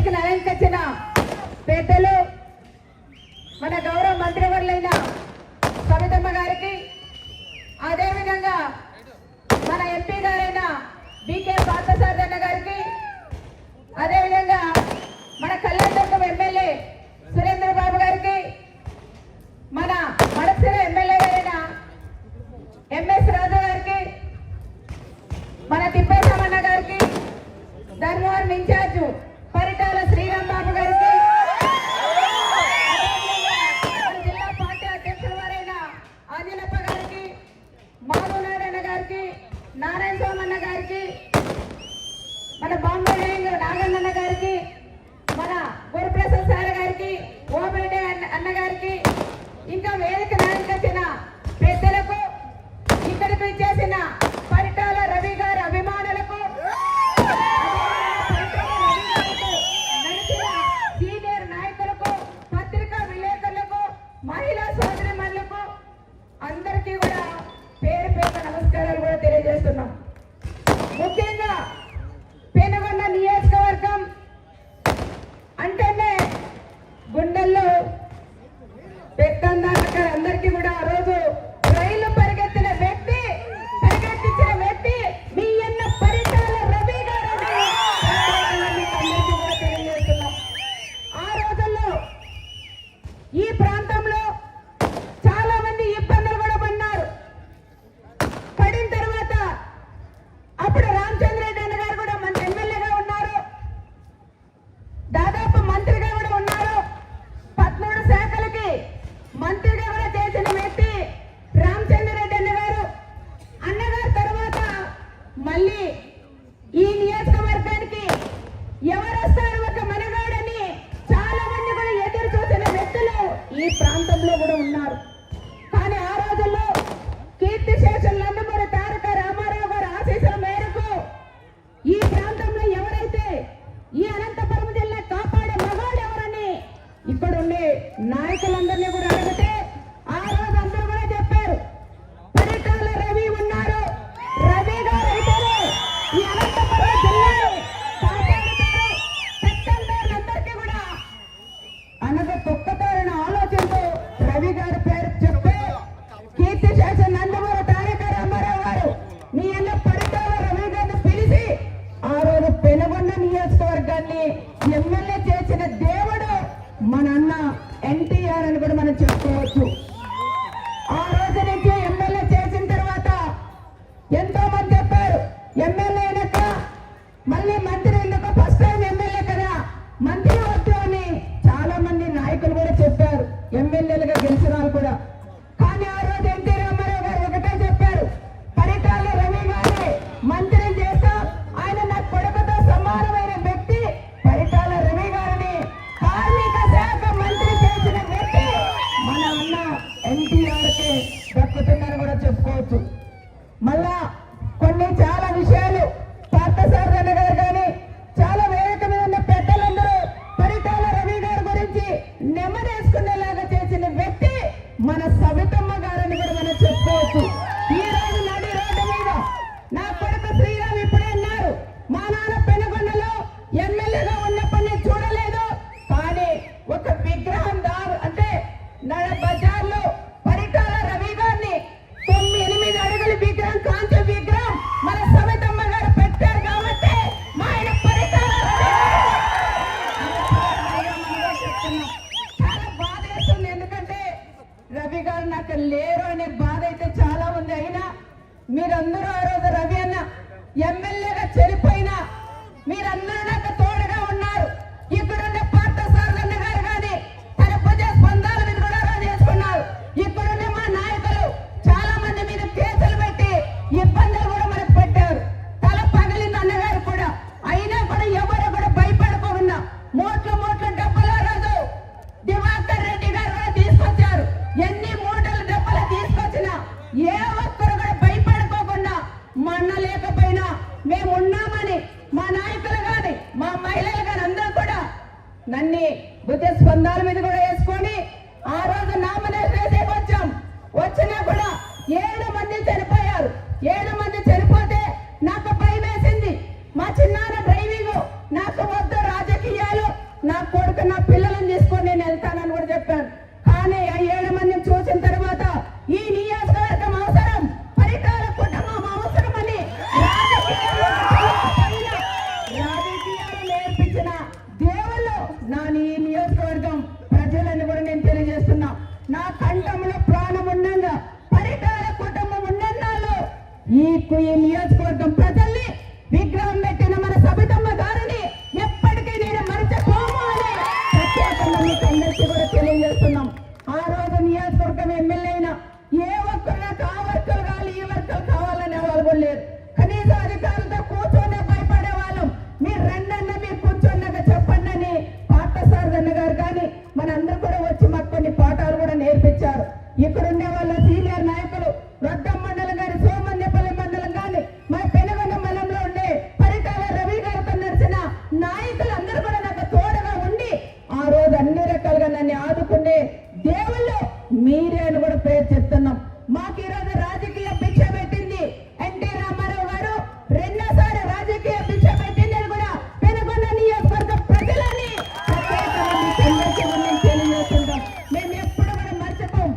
వేదికను అలంకరించిన పెద్దలు మన గౌరవ మంత్రివర్యులైన సవితమ్మ గారికి, అదేవిధంగా మన ఎంపీ గారైన బీకే పార్థసారథి గారికి, అదేవిధంగా మన కళ్యాణదుర్గం ఎమ్మెల్యే సురేంద్ర బాబు గారికి, మన మడసిర ఎమ్మెల్యే గారైన ఎంఎస్ రాజు గారికి, మన తిప్పేశమన్న గారికి, ధర్మవరం ఇన్ఛార్జ్ పరిటాల శ్రీరామ్ బాబు గారికి, జిల్లా పార్టీ అధ్యక్షుల వారైన ఆంజనప్ప గారికి, మాధవనారాయణ గారికి, నారాయణ సోమన్న గారికి, మన బాంబే నాగన్న గారికి, మన గురుప్రసాద్ సార్ గారికి, ఓబెడే అన్న గారికి, ఇంకా వేదిక నాయకులైన పెద్దలకు, ఇక్కడికి ఇచ్చేసిన పరిటాల రవి గారి అభిమానులకు, సీనియర్ నాయకులకు, పత్రికా విలేకరులకు, మహిళా సోదరిమణులకు అందరికీ కూడా పేరు పేరు నమస్కారాలు కూడా తెలియజేస్తున్నాం. ముఖ్యంగా పెనుగొండ నియోజకవర్గం అంటేనే గుండెల్లో పెద్దందరికీ అందరికీ కూడా ఆ రోజు రైలు పరిగెత్తిన వ్యక్తి, పరిగెత్తించిన వ్యక్తి మీ అన్న పరిటాల రవి గారు తెలియజేస్తున్నాం. ఆ రోజుల్లో ఈ ప్రాంతంలో చాలా మంది ఇబ్బందులు కూడా పడినారు. పడిన తర్వాత అప్పుడు రామచంద్రరెడ్డి అన్న గారు కూడా మన ఎమ్మెల్యేగా ఉన్నారు, దాదాపు మంత్రిగా కూడా ఉన్నారు. 13 శాఖలకి మంత్రిగా కూడా చేసిన వ్యక్తి రామచంద్రరెడ్డి అన్నగారు. అన్నగారు తర్వాత మళ్ళీ ఈ నియోజకవర్గానికి ఎవరు వస్తారు ఒక మనగాడని చాలా మంది కూడా ఎదురు చూసిన వ్యక్తులు ఈ ప్రాంతంలో కూడా ఉన్నారు. కానీ ఆ రోజుల్లో కీర్తిశేషులు నందమూరి తారక రామారావు గారు ఆశీస్సుల మేరకు ఈ ప్రాంతంలో ఎవరైతే ఈ అనంతపురం జిల్లా కాపాడే మగాడు ఎవరని ఇక్కడ ఉండే నాయకులందరినీ కూడా అడిగితే ఆ రోజు అందరూ కూడా చెప్పారు, పరిటాల రవి ఉన్నారు, రవి గారు అయితేనే ఈ అనంతపురం జిల్లాని కాపాడుతారు, పెద్దందరికీ కూడా అనగా తొక్కతారన్న ఆలోచనతో రవి గారి పేరు చెప్పే కీర్తిశేష నందమూరి తారక రామారావు గారు మీ అన్న పరిటాల రవి గారిని పిలిచి ఆ రోజు పెనుగొండ నియోజకవర్గాన్ని ఎమ్మెల్యే చేసిన దేవుడు మన అన్న ఎన్టీఆర్ అని కూడా మనం చెప్పుకోవచ్చు. ఆ రోజు నుంచి ఎమ్మెల్యే చేసిన తర్వాత ఎంతో మంది చెప్పారు, ఎమ్మెల్యే అయినాక మళ్ళీ మంత్రి ఎందుకు, ఫస్ట్ టైం ఎమ్మెల్యే కదా మంత్రి వద్దు అని చాలా మంది నాయకులు కూడా చెప్పారు, ఎమ్మెల్యేలుగా గెలిచిన వాళ్ళు కూడా. కానీ ఆ రోజు ఎన్టీ రామారావు గారు ఒకటే చెప్పారు, పరిటాల రవి గారి మంత్రిని చేస్తా, ఆయన నా కొడుకుతో సమానమైన వ్యక్తి పరిటాల రవి గారిని కార్మిక శాఖ మంత్రి చేసిన వ్యక్తి మన అన్న ఎన్టీఆర్ కి దక్కుతుందని కూడా చెప్పుకోవచ్చు. మళ్ళా కొన్ని చాలా విషయాలు పార్థసారథి గారు కానీ చాలా వేదిక మీద ఉన్న పెద్దలందరూ పరిటాల రవి గారి గురించి నెమరేసుకునేలాగా చేసిన వ్యక్తి మన సవితమ్మ గారని కూడా మనం చెప్పుకోవచ్చు. ఈ రోజు నడి రోడ్డు మీద నా కొడుకు శ్రీరామ్ ఇప్పుడే అన్నారు, మా నాన్న పెనుగొండలో ఎమ్మెల్యేగా ఉన్నప్పుడు నేను చూడలేదు, కానీ ఒక విగ్రహం అంటే బజార్లో పరిటాల రవి గారిని 9-8 అడుగుల విగ్రహం, కాంతి విగ్రహం మన సవితమ్మ గారు పెట్టారు కాబట్టి మా ఆయన పరిటాల చాలా బాధ వేస్తుంది. ఎందుకంటే రవి గారు నాకు లేరు అనే బాధ అయితే చాలా ఉంది. అయినా మీరందరూ ఆ రోజు రవి అన్న ఎమ్మెల్యేగా చనిపోయినా మీరందరూ నాకు తోడుగా ఉన్నారు. ఇక్కడుండే పార్థసారథి గారు కానీ తన భుజ స్పందాల మీద కూడా చేసుకున్నారు. ఇక్కడుండే మా నాయకులు చాలా మంది మీద కేసులు పెట్టి ఇబ్బందులు కూడా మనకు పెట్టారు. తల పగిలింది అన్నగారు కూడా. అయినా కూడా ఎవరు కూడా భయపడకుండా మూట్లు డబ్బులు ఆ రోజు దివాకర్ రెడ్డి గారు కూడా తీసుకొచ్చారు. ఎన్ని మూటలు డబ్బులు తీసుకొచ్చినా ఏ ఒక్కరు కూడా భయపడుకోకుండా మన్న లేకపోయినా మేము ఉన్నామని మా నాయకులు కానీ మా మహిళలు కానీ అందరూ కూడా నన్ను భుజ స్పందాల మీద కూడా వేసుకొని ఆ రోజు నామినేషన్ వేసే వచ్చాం. వచ్చినా కూడా 7 మంది చనిపోయారు. 7 మంది చనిపోతే నాకు భయం వేసింది. మా చిన్నాన్న డ్రైవింగ్ నాకు వద్దు రాజకీయాలు ఇచ్చిన దేవుళ్ళు నా ఈ నియోజకవర్గం ప్రజలని కూడా నేను తెలియజేస్తున్నా. నా కంఠంలో ప్రాణం ఉన్నంగా పరిటాల కుటుంబం ఉన్నన్నాళ్ళు ఈ నియోజకవర్గం ప్రజల్ని విగ్రహం పెట్టిన మన సబితమ్మ గారిని ఎప్పటికీ నేను మరచిపోము అని ప్రత్యేకంగా మీకు అందరికీ కూడా తెలియజేస్తున్నాం. ఆ రోజు నియోజకవర్గం ఎమ్మెల్యే అయినా ఏ ఒక్కరు నాకు ఆ వర్కలు కావాలి ఈ వర్కలు కావాలనే వాళ్ళు కూడా లేరు. కనీస అధికారులతో కూర్చొని భయపడే వాళ్ళం. మీరు రెండన్న మీరు కూర్చొన్నాక చెప్పండి అని పార్థసారథి గారు కానీ మనందరూ కూడా వచ్చి మాకు కొన్ని పాఠాలు కూడా నేర్పించారు. ఇక్కడ ఉండే వాళ్ళ సీనియర్ నాయకులు రొద్దం మండలం గారి సోమన్యపల్లి మండలం కానీ మా పెనుగొండ మండలంలో ఉండే పరిటాల రవి గారితో నడిచిన నాయకులందరూ కూడా నాకు తోడుగా ఉండి ఆ రోజు అన్ని రకాలుగా నన్ను ఆదుకునే దేవుళ్ళు మీరే అని కూడా పేరు చెప్తున్నాం. మాకు ఈరోజు రాజకీయ భిక్ష పెట్టింది ఎన్టీ రామారావు గారు, రెండోసారి రాజకీయ భిక్ష పెట్టింది అని కూడా పెనుగొండ నియోజకవర్గ ప్రజలని తెలియజేస్తుంటాం. మేము ఎప్పుడు కూడా మర్చిపోం.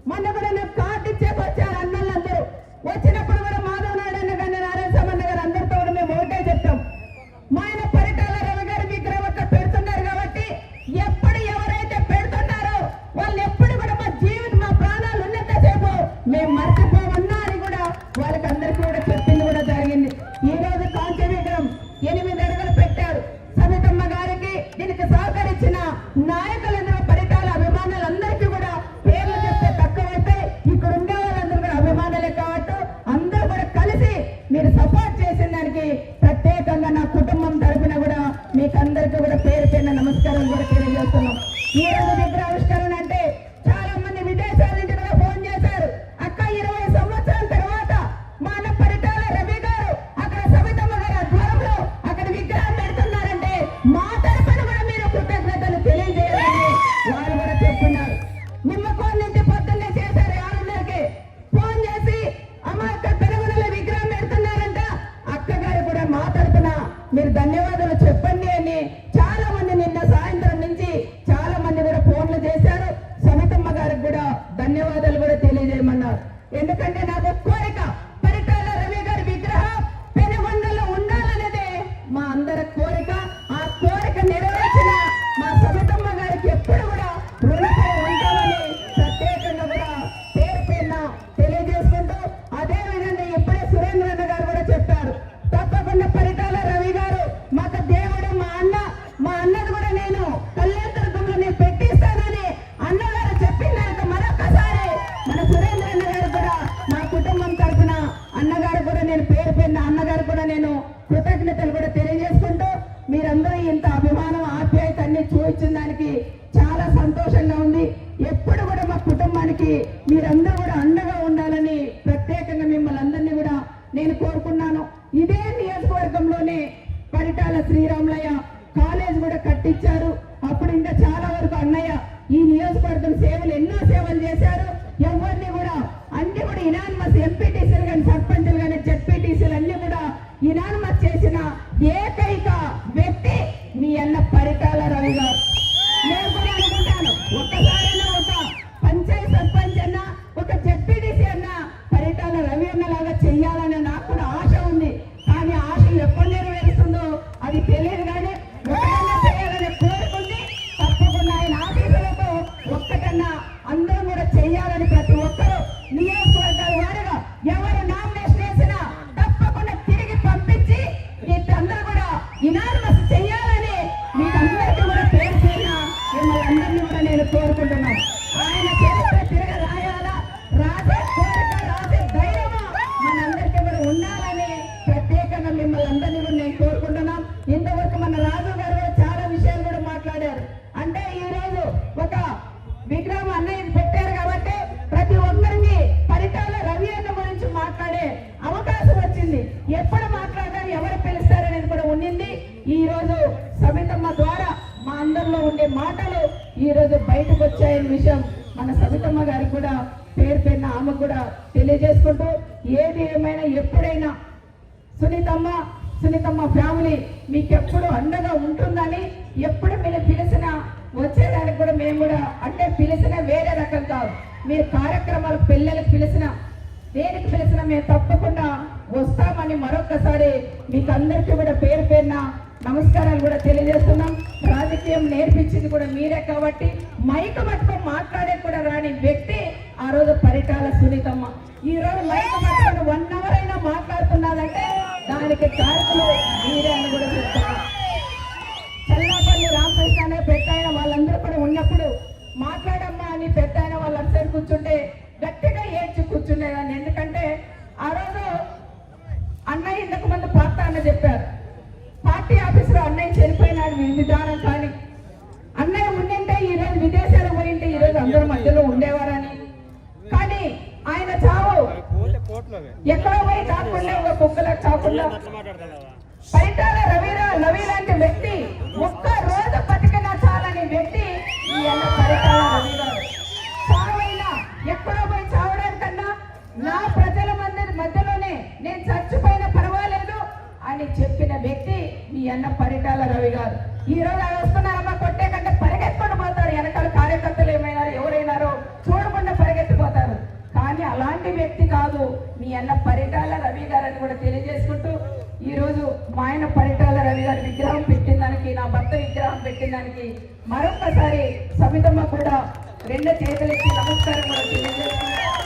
మొన్న కూడా నాకు కార్డు ఇచ్చేకి వచ్చారు అన్నలందరూ. వచ్చినప్పుడు కూడా మాధవ్ నాయుడు అన్న కానీ నారాయణ సమన్న గారు అందరితో కూడా మేము ఒకటే చెప్తాం. మా ఆయన పరిటాల రవి గారు విగ్రహం ఒక్క పెడుతున్నారు కాబట్టి ఎప్పుడు ఎవరైతే పెడుతున్నారో వాళ్ళు ఎప్పుడు కూడా మా జీవితం మా ప్రాణాలు ఉన్నంత సేపు మేము మర్చిపోమన్నా అని కూడా వాళ్ళకి అందరికీ కూడా చెప్పింది కూడా జరిగింది. ఈ రోజు కాంస్య విగ్రహం 8 అడుగులు పెట్టారు. సబితమ్మ గారికి దీనికి సహకరించిన నాయకులందరూ పరిటాల అభిమానులందరికీ కూడా పేర్లు చెప్తే తక్కువైతే ఇక్కడ ఉండే వాళ్ళందరూ కూడా అభిమానులే కాబట్టి అందరూ కూడా కలిసి మీరు సపోర్ట్ చేసిన దానికి ప్రత్యేకంగా నా కుటుంబం తరఫున కూడా మీకు అందరికీ కూడా పేరు పేరున నమస్కారం కూడా తెలియజేస్తున్నాం. ఈ రోజు విగ్రహావిష్కరణ అంటే చాలా మంది విదేశాల నుంచి కూడా ఫోన్ చేశారు. అక్క 20 సంవత్సరాల తర్వాత మా అన్న పరిటాల రవి గారు అక్కడ సబితమ్మ గారి ఆధ్వర్యంలో అక్కడ విగ్రహం పెడుతున్నారంటే మా తరఫున కూడా మీరు కృతజ్ఞతలు తెలియజేయాలని వారు కూడా చెప్తున్నారు. నిమ్మకోన్ నుంచి పొద్దున్నే చేశారు 6:30కి ఫోన్ చేసి అమ్మ అక్క పెనుగొండలో విగ్రహం పెడుతున్నారంట, అక్కగారు కూడా మా తరఫున మీరు ధన్యవాదాలు చెప్పండి అని చాలా మంది నిన్న సాయంత్రం నుంచి చాలా మంది కూడా ఫోన్లు చేశారు. సబితమ్మ గారికి కూడా ధన్యవాదాలు కూడా తెలియజేయమన్నారు. ఎందుకంటే నాకు కోరిక పరిటాల రవి గారి విగ్రహం పెనుగొండలో ఉండాలనేదే మా అందరి కోరిక. ఆ కోరిక నెరవేర్చిన మా సబితమ్మ గారికి ఎప్పుడు కూడా రుణపడి ఉంటామని ప్రత్యేకంగా కూడా పేరు పేరున తెలియజేసుకుంటూ అదే విధంగా ఇప్పుడే సురేంద్ర అన్న గారు కూడా చెప్పారు. తప్పకుండా పరిటాల రవి గారు మాకు దేవుడు, మా అన్నది కూడా నేను కళ్యాణదుర్గంలో నేను పెట్టిస్తానని అన్నగారు చెప్పినాక మరొకసారి మన సురేంద్ర అన్న గారు కూడా మా కుటుంబం తరఫున అన్నగారు కూడా నేను పేరు పేరున అన్నగారు కూడా నేను కృతజ్ఞతలు కూడా తెలియజేసుకుంటూ మీరందరూ ఇంత అభిమానం ఆప్యాయత అన్ని చూపించిన దానికి చాలా సంతోషంగా ఉంది. ఎప్పుడు కూడా మా కుటుంబానికి మీరందరూ కూడా అండగా ఉండాలని ప్రత్యేకంగా మిమ్మల్ని అందరినీ కూడా నేను కోరుకున్నాను. ఇదే నియోజకవర్గంలోనే పరిటాల శ్రీరాములయ్య కాలేజ్ కూడా కట్టించారు. అప్పుడు ఇంకా చాలా వరకు అన్నయ్య ఈ నియోజకవర్గం సేవలు ఎన్నో సేవలు చేశారు. ఎవరిని కూడా అన్ని కూడా ఇనానిమస్ ఎంపీటీసీలు కానీ సర్పంచులు కానీ జెడ్పీటీసీలు అన్ని కూడా ఇనానిమస్ చేసిన ఏకైక వ్యక్తి మీ అన్న పరిటాల రవి గారు. నేను కూడా అనుకుంటాను ఒక్కసారైనా ఒక పంచాయత్ సర్పంచ్ అన్న ఒక జెడ్పీటీసీ అన్న పరిటాల రవి అన్నలాగా చెయ్యాలని నాకు కూడా ఆశ ఉంది. కానీ ఆశలు ఎప్పుడు నెరవేరుస్తుందో అది తెలియదు. కానీ ఒకటన్నా చేయాలని కోరుకుంది. తప్పకుండా ఆయన ఆశీస్సులతో ఒక్కటన్నా అందరం కూడా చెయ్యాలని ప్రతి ఒక్కరూ నియోజకవర్గాల వారిగా ఎవరు నామినేషన్ వేసినా తప్పకుండా తిరిగి పంపించి అందరూ కూడా ఇనానిమస్ చెయ్యాలని మీకు అందరికీ కూడా పేరు చేసిన మిమ్మల్ని అందరినీ కూడా నేను కోరుకుంటున్నాను. ఆయన చరిత్ర తిరగ రాయాలా, రాసే కోరిక రాసే ధైర్యము మనందరికీ కూడా ఉండాలని ప్రత్యేకంగా మిమ్మల్ని అందరినీ కూడా నేను కోరుకుంటున్నాం. ఇంతవరకు మన రాజు గారు కూడా చాలా విషయాలు కూడా మాట్లాడారు. అంటే ఈ రోజు ఒక విగ్రహం అన్నయ్య పెట్టారు కాబట్టి ప్రతి ఒక్కరికి పరిటాల రవి అన్న గురించి మాట్లాడే అవకాశం వచ్చింది. ఎప్పుడు మాట్లాడారు, ఎవరు పిలుస్తారనేది కూడా ఉండింది. ఈ రోజు సబితమ్మ ద్వారా మా అందరిలో ఉండే మాటలు ఈ రోజు బయటకు వచ్చాయనే విషయం మన సబితమ్మ గారికి కూడా పేరు పేరున ఆమె కూడా తెలియజేసుకుంటూ ఏది ఏమైనా ఎప్పుడైనా సునీతమ్మ ఫ్యామిలీ మీకెప్పుడు అండగా ఉంటుందని ఎప్పుడు మీరు పిలిచినా వచ్చేదానికి కూడా మేము కూడా అంటే పిలిచినా వేరే రకం కాదు. మీరు కార్యక్రమాలు పిల్లలకు పిలిచినా దేనికి పిలిచినా మేము తప్పకుండా వస్తామని మరొకసారి మీకు అందరికీ కూడా పేరు పేరున నమస్కారాలు కూడా తెలియజేస్తూ ఇచ్చింది కూడా మీరే కాబట్టి మైక్ పట్టుకొని మాట్లాడే కూడా రాని వ్యక్తి ఆ రోజు పరిటాల సునీతమ్మ. ఈ రోజు మైక్ పట్టుకొని 1 అవర్ అయినా మాట్లాడుతున్నదంటే దానికి కారకులు మీరే అని కూడా చెప్తున్నారు. చల్లాపల్లి రామకృష్ణ అనే పెద్దాయన వాళ్ళందరూ కూడా ఉన్నప్పుడు మాట్లాడమ్మా అని పెద్దాయన వాళ్ళందరూ కూర్చుంటే గట్టిగా ఏడ్చి కూర్చునేదాన్ని. ఎందుకంటే ఆ రోజు అన్నయ్య ఇంతకు ముందు పార్టీ అన్న చెప్పారు, పార్టీ ఆఫీసులో అన్నయ్య చనిపోయినాడు విధానం, కానీ అన్నయ్య ఉండింటే ఈ రోజు విదేశాలకు పోయింటే ఈ రోజు అందరి మధ్యలో ఉండేవారని. కానీ ఆయన చావు ఎక్కడో పోయి కాకుండా ఒక కుక్కలకు కాకుండా పరిటాల రవి లాంటి వ్యక్తి ఒక్క రోజు బతికినా చాలని వ్యక్తి ఈ పరిటాల రవి గారు. చావైనా ఎక్కడో పోయి చావడానికన్నా నా ప్రజల మధ్యలోనే నేను చచ్చిపోయినా పర్వాలేదు అని చెప్పిన వ్యక్తి మీ అన్న పరిటాల రవి గారు. ఈ రోజు ఆయన వస్తున్నారమ్మా కొట్టే కంటే పరిగెత్తుకొని పోతారు, వెనకాల కార్యకర్తలు ఏమైనారో ఎవరైనారో చూడకుండా పరిగెత్తిపోతారు. కానీ అలాంటి వ్యక్తి కాదు మీ అన్న పరిటాల రవి గారు అని కూడా తెలియజేసుకుంటూ, ఈ రోజు మా ఆయన పరిటాల రవి గారి విగ్రహం పెట్టిన దానికి, నా భర్త విగ్రహం పెట్టిన దానికి మరొకసారి సమితమ్మ కూడా 2 చేతులెత్తి నమస్కారం కూడా తెలియజేస్తున్నారు.